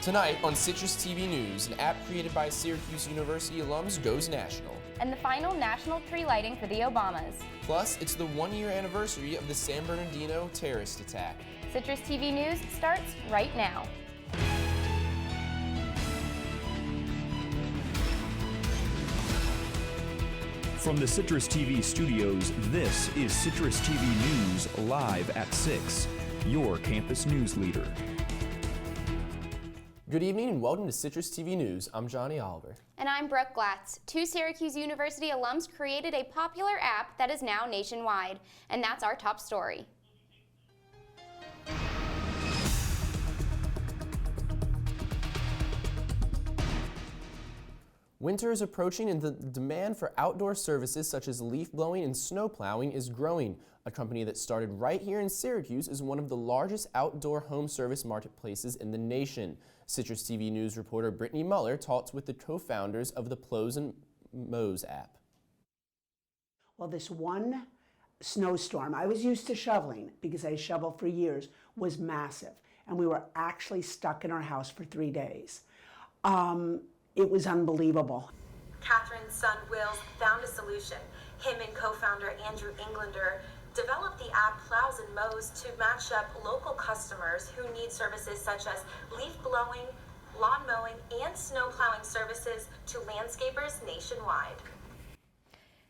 Tonight on Citrus TV News, an app created by Syracuse University alums goes national. And the final national tree lighting for the Obamas. Plus, it's the one-year anniversary of the San Bernardino terrorist attack. Citrus TV News starts right now. From the Citrus TV studios, this is Citrus TV News live at 6, your campus news leader. Good evening and welcome to Citrus TV News. I'm Johnny Oliver. And I'm Brooke Glatz. Two Syracuse University alums created a popular app that is now nationwide. And that's our top story. Winter is approaching and the demand for outdoor services such as leaf blowing and snow plowing is growing. A company that started right here in Syracuse is one of the largest outdoor home service marketplaces in the nation. Citrus TV News reporter Brittany Muller talks with the co-founders of the Plows and Mows app. Well, this one snowstorm, I was used to shoveling because I shoveled for years, was massive. And we were actually stuck in our house for 3 days. It was unbelievable. Catherine's son, Wills, found a solution. Him and co-founder Andrew Englander developed the app Plows and Mows to match up local customers who need services such as leaf blowing, lawn mowing, and snow plowing services to landscapers nationwide.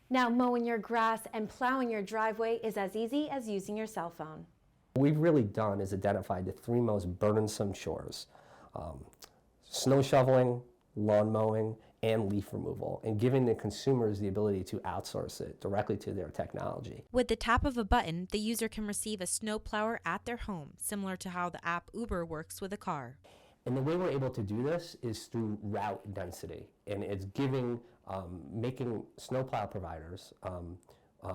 Now, mowing your grass and plowing your driveway is as easy as using your cell phone. What we've really done is identified the three most burdensome chores: snow shoveling, lawn mowing, and leaf removal, and giving the consumers the ability to outsource it directly to their technology. With the tap of a button, the user can receive a snowplower at their home, similar to how the app Uber works with a car. And the way we're able to do this is through route density, and it's giving, making snowplow providers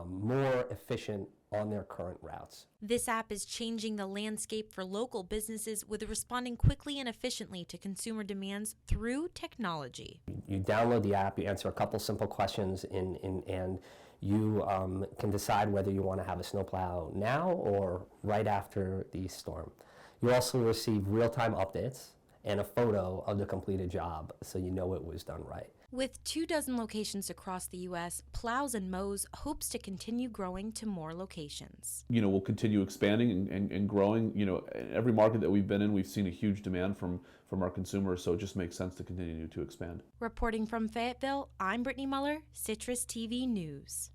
more efficient on their current routes. This app is changing the landscape for local businesses with responding quickly and efficiently to consumer demands through technology. You download the app, you answer a couple simple questions, and you can decide whether you want to have a snowplow now or right after the storm. You also receive real-time updates and a photo of the completed job so you know it was done right. With 24 locations across the U.S., Plows and Mows hopes to continue growing to more locations. We'll continue expanding and growing. In every market that we've been in, we've seen a huge demand from our consumers, so it just makes sense to continue to expand. Reporting from Fayetteville, I'm Brittany Muller, Citrus TV News.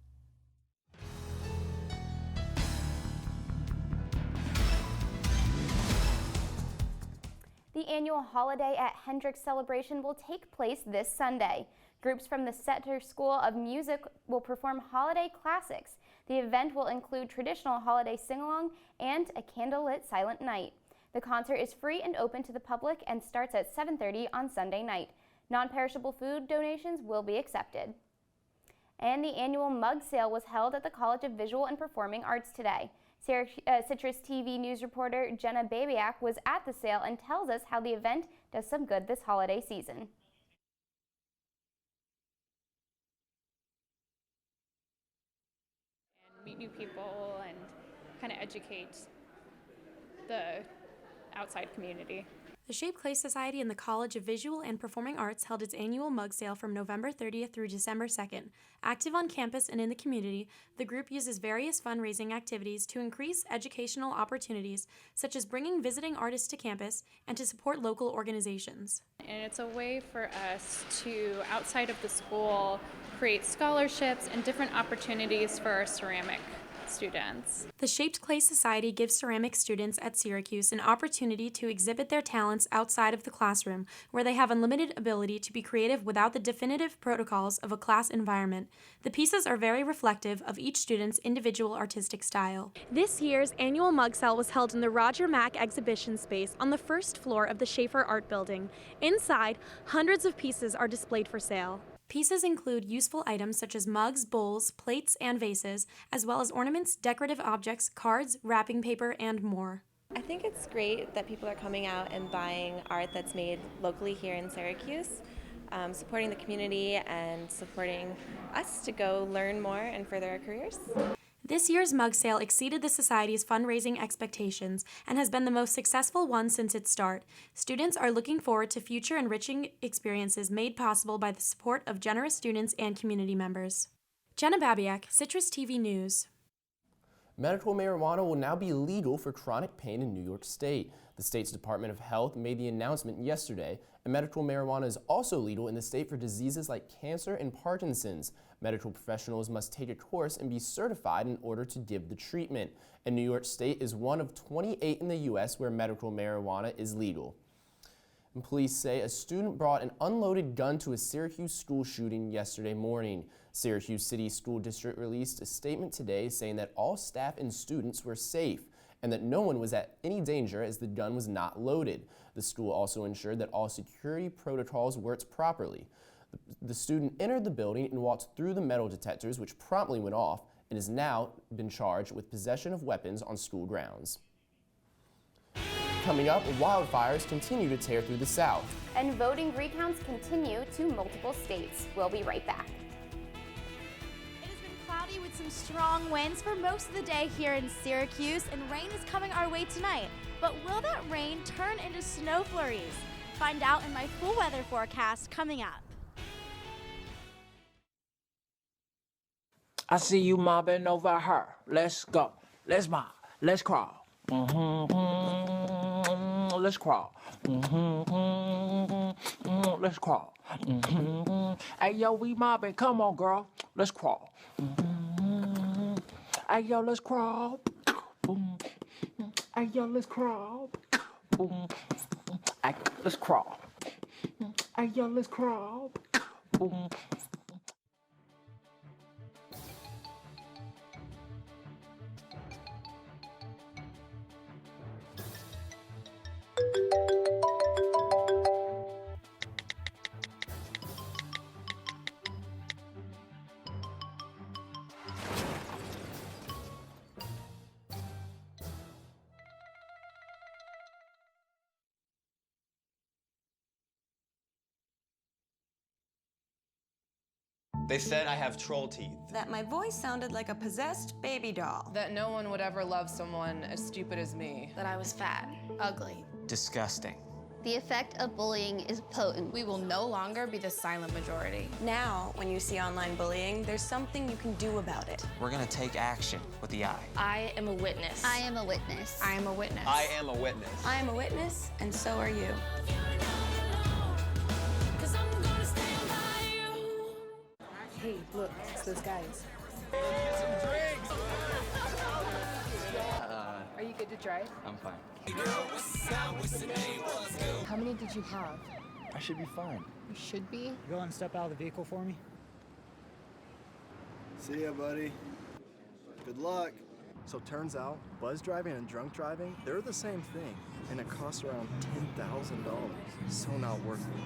The annual Holiday at Hendrix celebration will take place this Sunday. Groups from the Setter School of Music will perform holiday classics. The event will include traditional holiday sing-along and a candlelit silent night. The concert is free and open to the public and starts at 7:30 on Sunday night. Non-perishable food donations will be accepted. And the annual mug sale was held at the College of Visual and Performing Arts today. Citrus TV News reporter Jenna Babyak was at the sale and tells us how the event does some good this holiday season. And meet new people and kind of educate the outside community. The Shaped Clay Society and the College of Visual and Performing Arts held its annual mug sale from November 30th through December 2nd. Active on campus and in the community, the group uses various fundraising activities to increase educational opportunities, such as bringing visiting artists to campus and to support local organizations. And it's a way for us to, outside of the school, create scholarships and different opportunities for our ceramic students. The Shaped Clay Society gives ceramic students at Syracuse an opportunity to exhibit their talents outside of the classroom, where they have unlimited ability to be creative without the definitive protocols of a class environment. The pieces are very reflective of each student's individual artistic style. This year's annual mug sale was held in the Roger Mack exhibition space on the first floor of the Schaefer Art Building. Inside, hundreds of pieces are displayed for sale. Pieces include useful items such as mugs, bowls, plates, and vases, as well as ornaments, decorative objects, cards, wrapping paper, and more. I think it's great that people are coming out and buying art that's made locally here in Syracuse, supporting the community and supporting us to go learn more and further our careers. This year's mug sale exceeded the Society's fundraising expectations and has been the most successful one since its start. Students are looking forward to future enriching experiences made possible by the support of generous students and community members. Jenna Babyak, CitrusTV News. Medical marijuana will now be legal for chronic pain in New York State. The state's Department of Health made the announcement yesterday, and medical marijuana is also legal in the state for diseases like cancer and Parkinson's. Medical professionals must take a course and be certified in order to give the treatment. And New York State is one of 28 in the U.S. where medical marijuana is legal. And police say a student brought an unloaded gun to a Syracuse school shooting yesterday morning. Syracuse City School District released a statement today saying that all staff and students were safe and that no one was at any danger as the gun was not loaded. The school also ensured that all security protocols worked properly. The student entered the building and walked through the metal detectors, which promptly went off, and has now been charged with possession of weapons on school grounds. Coming up, wildfires continue to tear through the South. And voting recounts continue to multiple states. We'll be right back. It has been cloudy with some strong winds for most of the day here in Syracuse, and rain is coming our way tonight. But will that rain turn into snow flurries? Find out in my full weather forecast coming up. I see you mobbing over her. Let's go. Let's mob. Let's crawl. Let's crawl. Let's crawl. Hey, yo, we mobbing. Come on, girl. Let's crawl. Hey, yo, let's crawl. Hey, yo, let's crawl. Hey, let's crawl. Hey, yo, let's crawl. They said I have troll teeth. That my voice sounded like a possessed baby doll. That no one would ever love someone as stupid as me. That I was fat, ugly. Disgusting. The effect of bullying is potent. We will no longer be the silent majority. Now, when you see online bullying, there's something you can do about it. We're gonna take action with the I. I am a witness. I am a witness. I am a witness. I am a witness. I am a witness, and so are you. Hey, look, it's those guys. Are you good to drive? I'm fine. How many did you have? I should be fine. You should be? Go and step out of the vehicle for me. See ya, buddy. Good luck. So turns out, buzz driving and drunk driving, they're the same thing, and it costs around $10,000. So not worth it.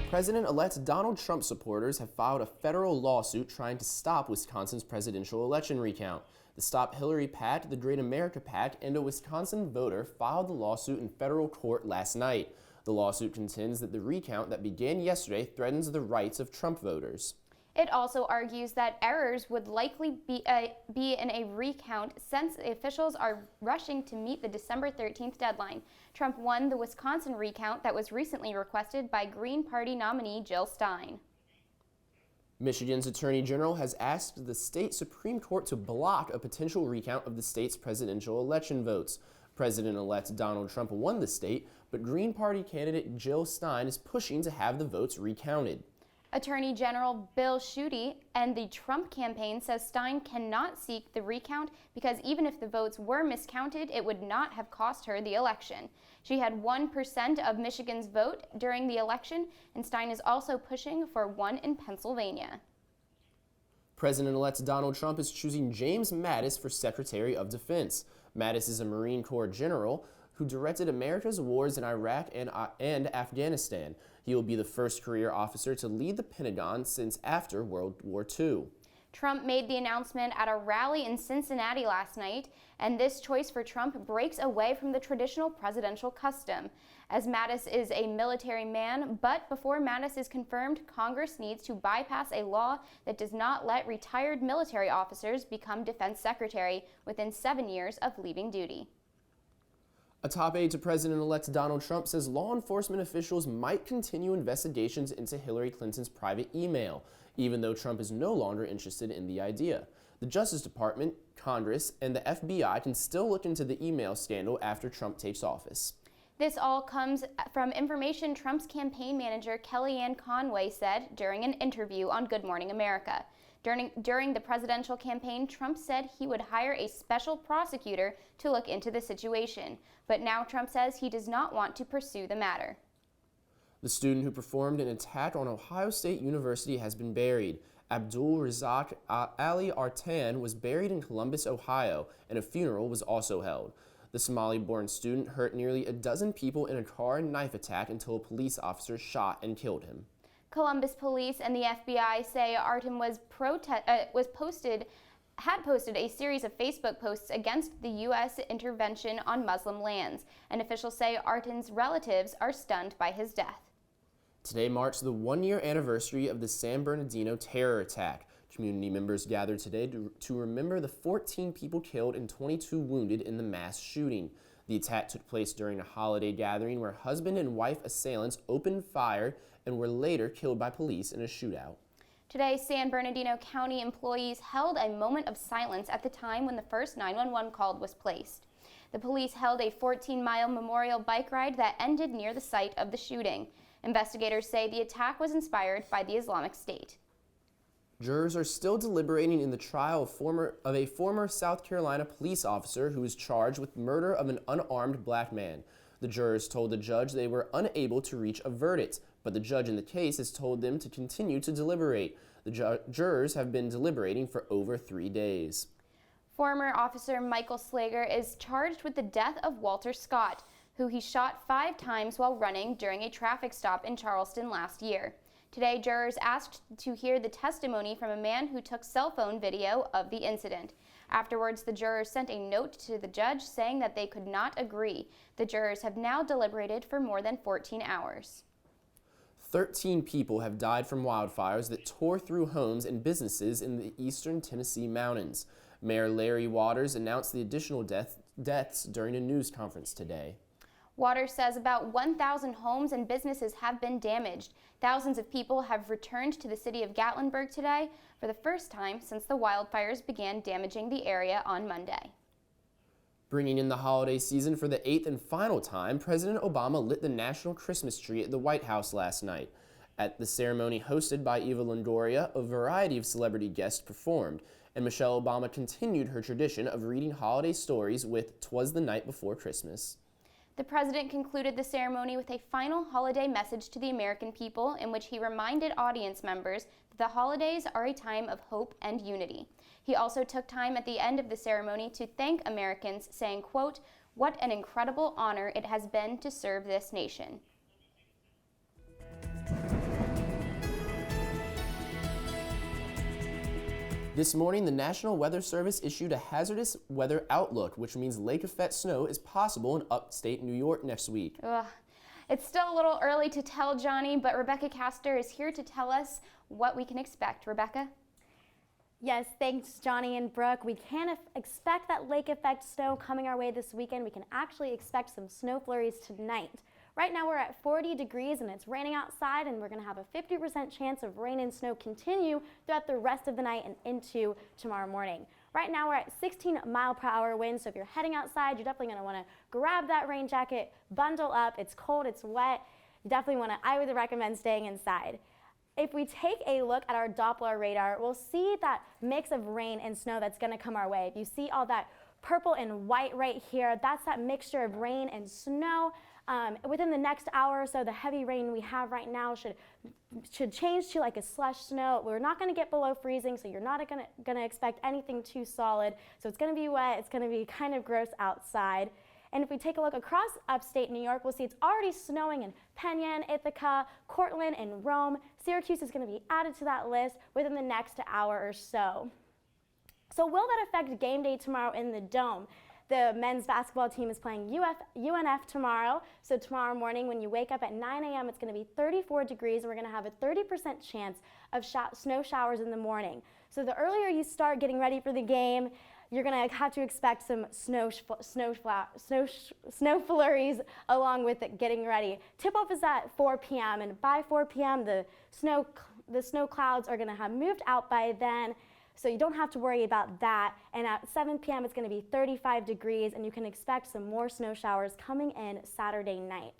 President-elect Donald Trump supporters have filed a federal lawsuit trying to stop Wisconsin's presidential election recount. The Stop Hillary PAC, the Great America PAC, and a Wisconsin voter filed the lawsuit in federal court last night. The lawsuit contends that the recount that began yesterday threatens the rights of Trump voters. It also argues that errors would likely be in a recount since the officials are rushing to meet the December 13th deadline. Trump won the Wisconsin recount that was recently requested by Green Party nominee Jill Stein. Michigan's Attorney General has asked the state Supreme Court to block a potential recount of the state's presidential election votes. President-elect Donald Trump won the state, but Green Party candidate Jill Stein is pushing to have the votes recounted. Attorney General Bill Schuette and the Trump campaign says Stein cannot seek the recount because even if the votes were miscounted, it would not have cost her the election. She had 1% of Michigan's vote during the election, and Stein is also pushing for one in Pennsylvania. President-elect Donald Trump is choosing James Mattis for Secretary of Defense. Mattis is a Marine Corps general who directed America's wars in Iraq and Afghanistan. He will be the first career officer to lead the Pentagon since after World War II. Trump made the announcement at a rally in Cincinnati last night, and this choice for Trump breaks away from the traditional presidential custom. As Mattis is a military man, but before Mattis is confirmed, Congress needs to bypass a law that does not let retired military officers become defense secretary within 7 years of leaving duty. A top aide to President-elect Donald Trump says law enforcement officials might continue investigations into Hillary Clinton's private email, even though Trump is no longer interested in the idea. The Justice Department, Congress, and the FBI can still look into the email scandal after Trump takes office. This all comes from information Trump's campaign manager Kellyanne Conway said during an interview on Good Morning America. During the presidential campaign, Trump said he would hire a special prosecutor to look into the situation. But now Trump says he does not want to pursue the matter. The student who performed an attack on Ohio State University has been buried. Abdul Razak Ali Artan was buried in Columbus, Ohio, and a funeral was also held. The Somali-born student hurt nearly a dozen people in a car and knife attack until a police officer shot and killed him. Columbus police and the FBI say Artan had posted a series of Facebook posts against the U.S. intervention on Muslim lands, and officials say Artan's relatives are stunned by his death. Today marks the one-year anniversary of the San Bernardino terror attack. Community members gathered today to remember the 14 people killed and 22 wounded in the mass shooting. The attack took place during a holiday gathering where husband and wife assailants opened fire and were later killed by police in a shootout. Today, San Bernardino County employees held a moment of silence at the time when the first 911 call was placed. The police held a 14-mile memorial bike ride that ended near the site of the shooting. Investigators say the attack was inspired by the Islamic State. Jurors are still deliberating in the trial of a former South Carolina police officer who was charged with murder of an unarmed black man. The jurors told the judge they were unable to reach a verdict, but the judge in the case has told them to continue to deliberate. The jurors have been deliberating for over 3 days. Former Officer Michael Slager is charged with the death of Walter Scott, who he shot 5 times while running during a traffic stop in Charleston last year. Today, jurors asked to hear the testimony from a man who took cell phone video of the incident. Afterwards, the jurors sent a note to the judge saying that they could not agree. The jurors have now deliberated for more than 14 hours. 13 people have died from wildfires that tore through homes and businesses in the eastern Tennessee mountains. Mayor Larry Waters announced the additional deaths during a news conference today. Waters says about 1,000 homes and businesses have been damaged. Thousands of people have returned to the city of Gatlinburg today for the first time since the wildfires began damaging the area on Monday. Bringing in the holiday season for the 8th and final time, President Obama lit the national Christmas tree at the White House last night. At the ceremony hosted by Eva Longoria, a variety of celebrity guests performed, and Michelle Obama continued her tradition of reading holiday stories with "'Twas the Night Before Christmas." The president concluded the ceremony with a final holiday message to the American people in which he reminded audience members that the holidays are a time of hope and unity. He also took time at the end of the ceremony to thank Americans, saying, quote, "What an incredible honor it has been to serve this nation." This morning, the National Weather Service issued a hazardous weather outlook, which means lake effect snow is possible in upstate New York next week. Ugh. It's still a little early to tell, Johnny, but Rebekah Castor is here to tell us what we can expect. Rebekah? Yes, thanks, Johnny and Brooke. We can expect that lake effect snow coming our way this weekend. We can actually expect some snow flurries tonight. Right now we're at 40 degrees and it's raining outside, and we're going to have a 50% chance of rain and snow continue throughout the rest of the night and into tomorrow morning. Right now we're at 16-mile-per-hour winds, so if you're heading outside, you're definitely going to want to grab that rain jacket, bundle up. It's cold, it's wet. You definitely want to, I would recommend staying inside. If we take a look at our Doppler radar, we'll see that mix of rain and snow that's going to come our way. If you see all that purple and white right here, that's that mixture of rain and snow. Within the next hour or so, the heavy rain we have right now should change to like a slush snow. We're not going to get below freezing, so you're not going to expect anything too solid. So it's going to be wet. It's going to be kind of gross outside. And if we take a look across upstate New York, we'll see it's already snowing in Penn, Ithaca, Cortland, and Rome. Syracuse is going to be added to that list within the next hour or so. So will that affect game day tomorrow in the Dome? The men's basketball team is playing UNF tomorrow. So tomorrow morning when you wake up at 9 a.m., it's going to be 34 degrees, and we're going to have a 30% chance of snow showers in the morning. So the earlier you start getting ready for the game, you're going to have to expect some snow flurries along with it getting ready. Tip-off is at 4 p.m. and by 4 p.m. the snow clouds are going to have moved out by then, so you don't have to worry about that. And at 7 p.m. it's going to be 35 degrees, and you can expect some more snow showers coming in Saturday night.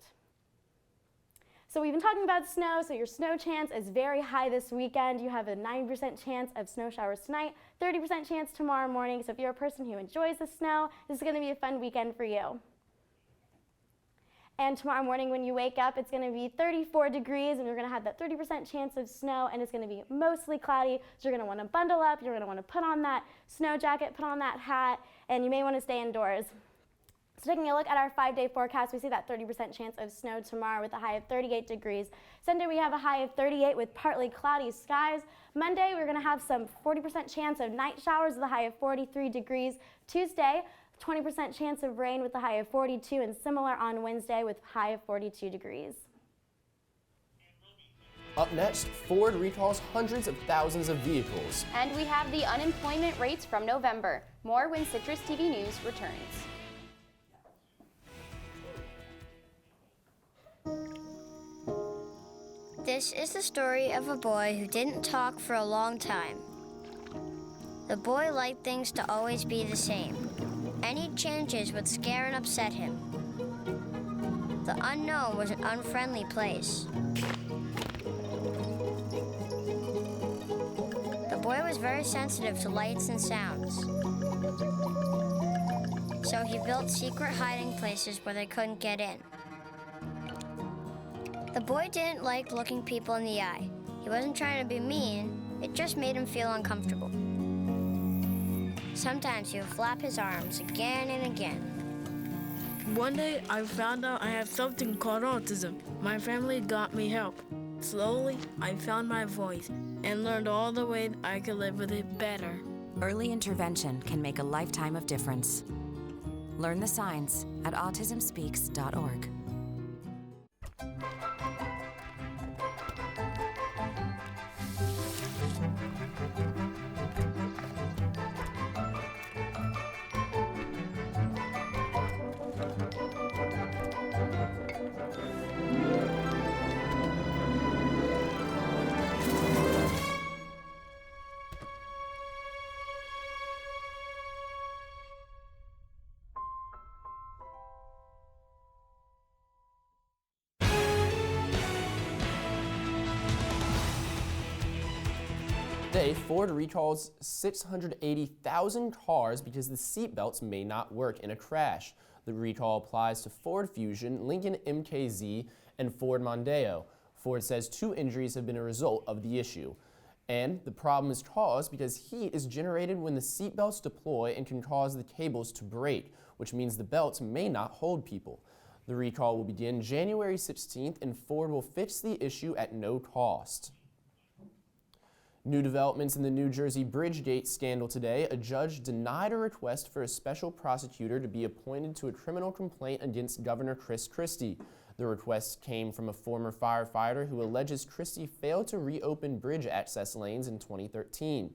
So we've been talking about snow, so your snow chance is very high this weekend. You have a 90% chance of snow showers tonight, 30% chance tomorrow morning. So if you're a person who enjoys the snow, this is going to be a fun weekend for you. And tomorrow morning when you wake up, it's going to be 34 degrees, and you're going to have that 30% chance of snow, and it's going to be mostly cloudy. So you're going to want to bundle up, you're going to want to put on that snow jacket, put on that hat, and you may want to stay indoors. So taking a look at our 5-day forecast, we see that 30% chance of snow tomorrow with a high of 38 degrees. Sunday we have a high of 38 with partly cloudy skies. Monday we're going to have some 40% chance of night showers with a high of 43 degrees. Tuesday, 20% chance of rain with a high of 42, and similar on Wednesday with a high of 42 degrees. Up next, Ford recalls hundreds of thousands of vehicles. And we have the unemployment rates from November. More when Citrus TV News returns. This is the story of a boy who didn't talk for a long time. The boy liked things to always be the same. Any changes would scare and upset him. The unknown was an unfriendly place. The boy was very sensitive to lights and sounds. So he built secret hiding places where they couldn't get in. The boy didn't like looking people in the eye. He wasn't trying to be mean, it just made him feel uncomfortable. Sometimes he would flap his arms again and again. One day, I found out I have something called autism. My family got me help. Slowly, I found my voice and learned all the ways I could live with it better. Early intervention can make a lifetime of difference. Learn the signs at autismspeaks.org. Today, Ford recalls 680,000 cars because the seat belts may not work in a crash. The recall applies to Ford Fusion, Lincoln MKZ, and Ford Mondeo. Ford says 2 injuries have been a result of the issue. And the problem is caused because heat is generated when the seat belts deploy and can cause the cables to break, which means the belts may not hold people. The recall will begin January 16th, and Ford will fix the issue at no cost. New developments in the New Jersey Bridgegate scandal today. A judge denied a request for a special prosecutor to be appointed to a criminal complaint against Governor Chris Christie. The request came from a former firefighter who alleges Christie failed to reopen bridge access lanes in 2013.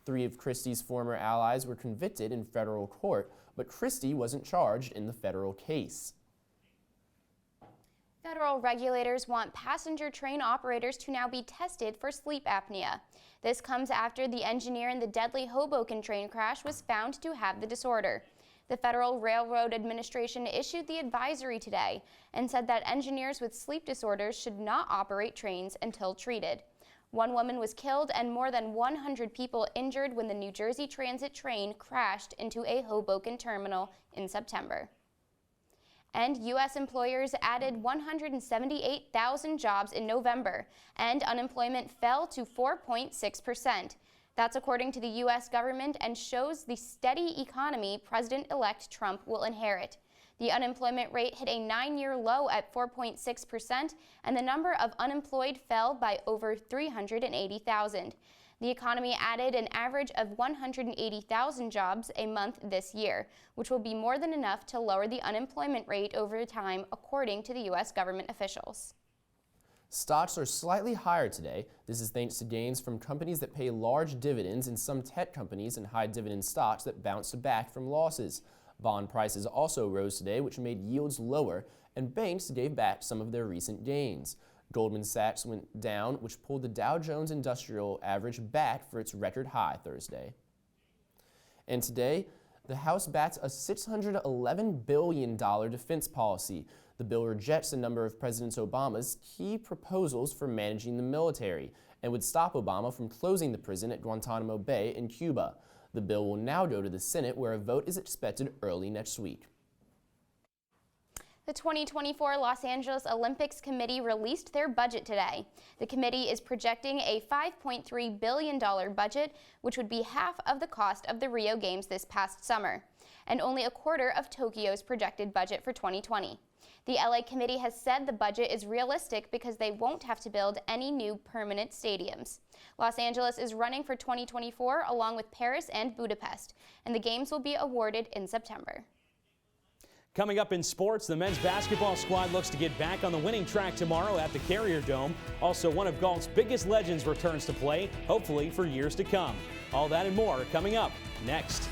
3 of Christie's former allies were convicted in federal court, but Christie wasn't charged in the federal case. Federal regulators want passenger train operators to now be tested for sleep apnea. This comes after the engineer in the deadly Hoboken train crash was found to have the disorder. The Federal Railroad Administration issued the advisory today and said that engineers with sleep disorders should not operate trains until treated. 1 woman was killed and more than 100 people injured when the New Jersey Transit train crashed into a Hoboken terminal in September. And U.S. employers added 178,000 jobs in November, and unemployment fell to 4.6%. That's according to the U.S. government and shows the steady economy President-elect Trump will inherit. The unemployment rate hit a 9-year low at 4.6%, and the number of unemployed fell by over 380,000. The economy added an average of 180,000 jobs a month this year, which will be more than enough to lower the unemployment rate over time, according to the U.S. government officials. Stocks are slightly higher today. This is thanks to gains from companies that pay large dividends and some tech companies and high dividend stocks that bounced back from losses. Bond prices also rose today, which made yields lower, and banks gave back some of their recent gains. Goldman Sachs went down, which pulled the Dow Jones Industrial Average back for its record high Thursday. And today, the House bats a $611 billion defense policy. The bill rejects a number of President Obama's key proposals for managing the military and would stop Obama from closing the prison at Guantanamo Bay in Cuba. The bill will now go to the Senate, where a vote is expected early next week. The 2024 Los Angeles Olympics Committee released their budget today. The committee is projecting a $5.3 billion budget, which would be half of the cost of the Rio Games this past summer, and only a quarter of Tokyo's projected budget for 2020. The LA committee has said the budget is realistic because they won't have to build any new permanent stadiums. Los Angeles is running for 2024 along with Paris and Budapest, and the games will be awarded in September. Coming up in sports, the men's basketball squad looks to get back on the winning track tomorrow at the Carrier Dome. Also, one of golf's biggest legends returns to play, hopefully for years to come. All that and more coming up next.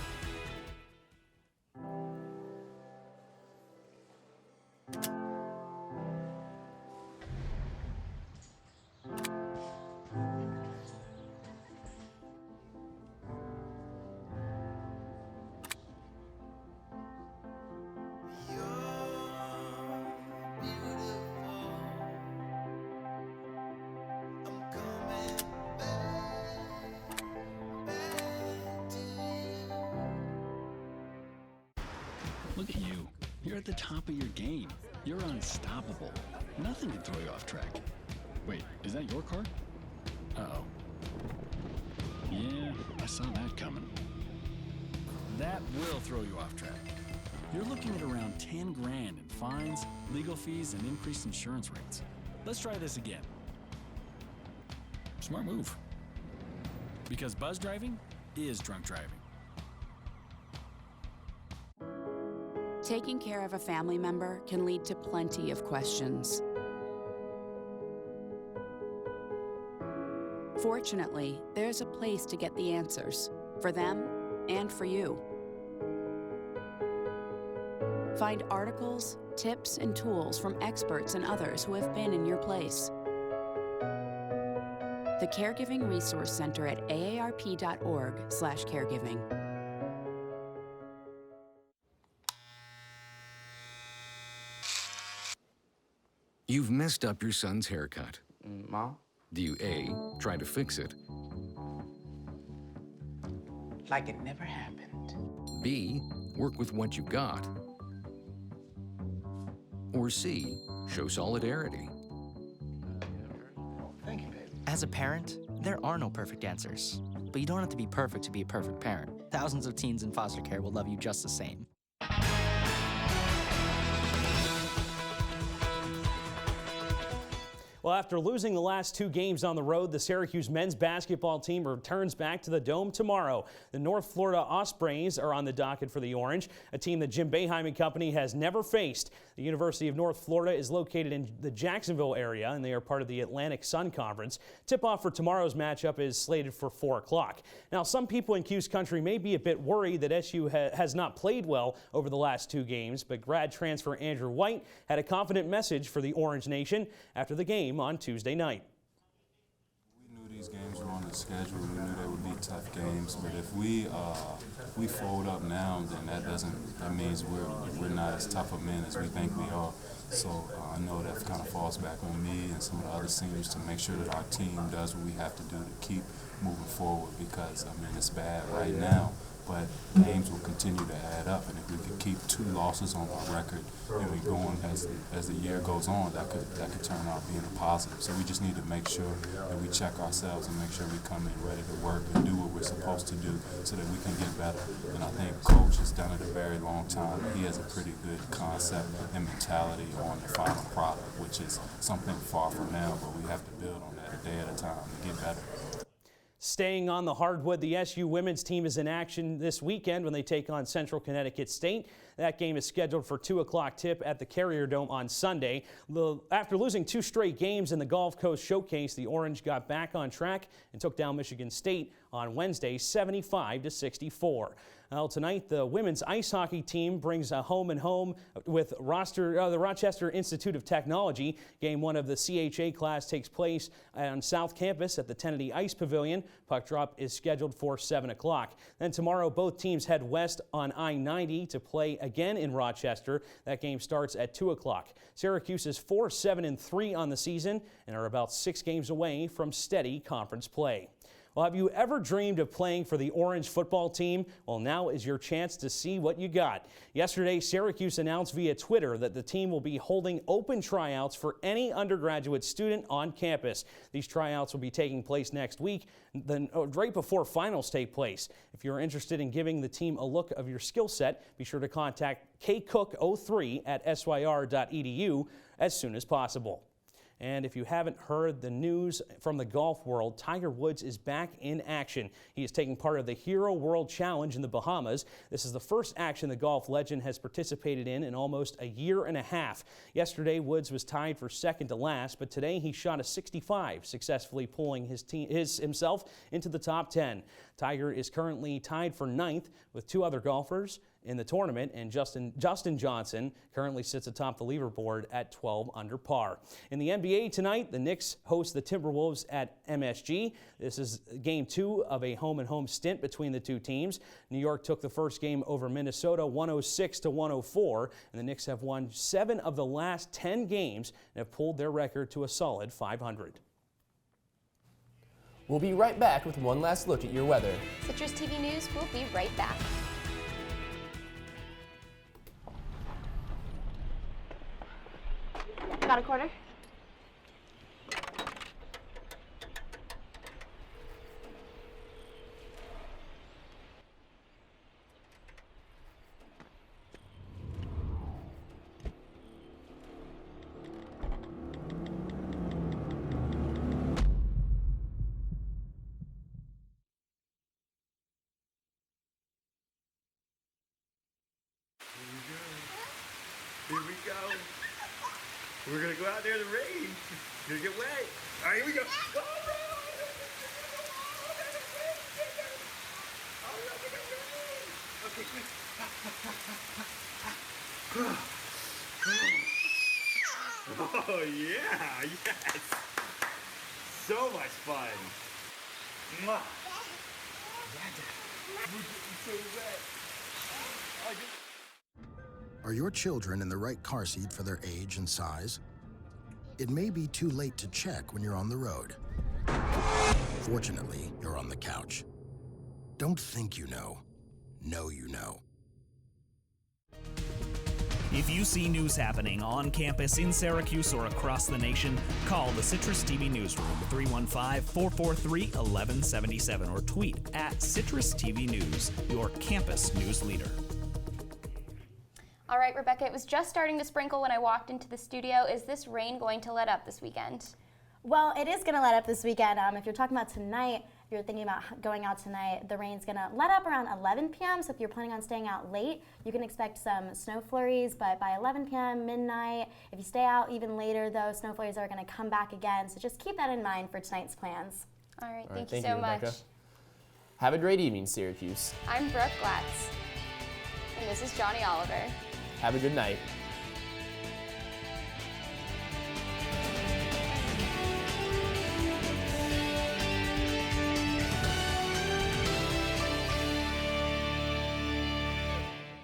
Look at you. You're at the top of your game. You're unstoppable. Nothing can throw you off track. Wait, is that your car? Uh-oh. Yeah, I saw that coming. That will throw you off track. You're looking at around 10 grand in fines, legal fees, and increased insurance rates. Let's try this again. Smart move. Because buzz driving is drunk driving. Taking care of a family member can lead to plenty of questions. Fortunately, there's a place to get the answers, for them and for you. Find articles, tips, and tools from experts and others who have been in your place. The Caregiving Resource Center at aarp.org/caregiving. You've messed up your son's haircut. Mom? Do you A, try to fix it? Like it never happened. B, work with what you got? Or C, show solidarity? Thank you, baby. As a parent, there are no perfect answers. But you don't have to be perfect to be a perfect parent. Thousands of teens in foster care will love you just the same. Well, after losing the last 2 games on the road, the Syracuse men's basketball team returns back to the Dome tomorrow. The North Florida Ospreys are on the docket for the Orange, a team that Jim Boeheim and company has never faced. The University of North Florida is located in the Jacksonville area, and they are part of the Atlantic Sun Conference. Tip-off for tomorrow's matchup is slated for 4 o'clock. Now, some people in Cuse country may be a bit worried that SU has not played well over the last 2 games, but grad transfer Andrew White had a confident message for the Orange Nation after the game on Tuesday night. We knew these games were on the schedule. We knew they would be tough games, but if we fold up now, then that means we're not as tough of men as we think we are. So I know that kind of falls back on me and some of the other seniors to make sure that our team does what we have to do to keep moving forward, because I mean it's bad right now, but games will continue to add up, and if we could keep 2 losses on our record and we go on as the year goes on, that could turn out being a positive. So we just need to make sure that we check ourselves and make sure we come in ready to work and do what we're supposed to do so that we can get better. And I think Coach has done it a very long time. He has a pretty good concept and mentality on the final product, which is something far from now, but we have to build on that a day at a time to get better. Staying on the hardwood, the SU women's team is in action this weekend when they take on Central Connecticut State. That game is scheduled for 2 o'clock tip at the Carrier Dome on Sunday. After losing 2 straight games in the Gulf Coast Showcase, the Orange got back on track and took down Michigan State on Wednesday 75-64. Well, tonight, the women's ice hockey team brings a home and home with the Rochester Institute of Technology. Game 1 of the CHA class takes place on South Campus at the Tennessee Ice Pavilion. Puck drop is scheduled for 7 o'clock. Then tomorrow, both teams head west on I-90 to play again in Rochester. That game starts at 2 o'clock. Syracuse is 4-7-3 on the season and are about 6 games away from steady conference play. Well, have you ever dreamed of playing for the Orange football team? Well, now is your chance to see what you got. Yesterday, Syracuse announced via Twitter that the team will be holding open tryouts for any undergraduate student on campus. These tryouts will be taking place next week, then right before finals take place. If you're interested in giving the team a look of your skill set, be sure to contact kcook03@syr.edu as soon as possible. And if you haven't heard the news from the golf world, Tiger Woods is back in action. He is taking part of the Hero World Challenge in the Bahamas. This is the first action the golf legend has participated in almost a year and a half. Yesterday, Woods was tied for second to last, but today he shot a 65, successfully pulling himself into the top 10. Tiger is currently tied for 9th with 2 other golfers in the tournament, and Justin Johnson currently sits atop the leaderboard at 12 under par. In the NBA tonight, the Knicks host the Timberwolves at MSG. This is game 2 of a home-and-home stint between the two teams. New York took the first game over Minnesota 106-104, and the Knicks have won 7 of the last 10 games and have pulled their record to a solid 500. We'll be right back with one last look at your weather. Citrus TV News will be right back. Got a quarter? Here we go. We're gonna go out there in the rain. Gonna get wet. All right, here we go. Okay, quick. Oh yeah, yes. So much fun. Mwah. We're getting so wet. Are your children in the right car seat for their age and size? It may be too late to check when you're on the road. Fortunately, you're on the couch. Don't think you know. Know you know. If you see news happening on campus in Syracuse or across the nation, call the Citrus TV Newsroom at 315-443-1177 or tweet at CitrusTV News, your campus news leader. All right, Rebecca, it was just starting to sprinkle when I walked into the studio. Is this rain going to let up this weekend? Well, it is going to let up this weekend. If you're talking about tonight, if you're thinking about going out tonight, the rain's going to let up around 11 p.m. So if you're planning on staying out late, you can expect some snow flurries. But by 11 p.m., midnight, if you stay out even later, though, snow flurries are going to come back again. So just keep that in mind for tonight's plans. All right, thank you so much. Rebecca. Have a great evening, Syracuse. I'm Brooke Glatz, and this is Johnny Oliver. Have a good night.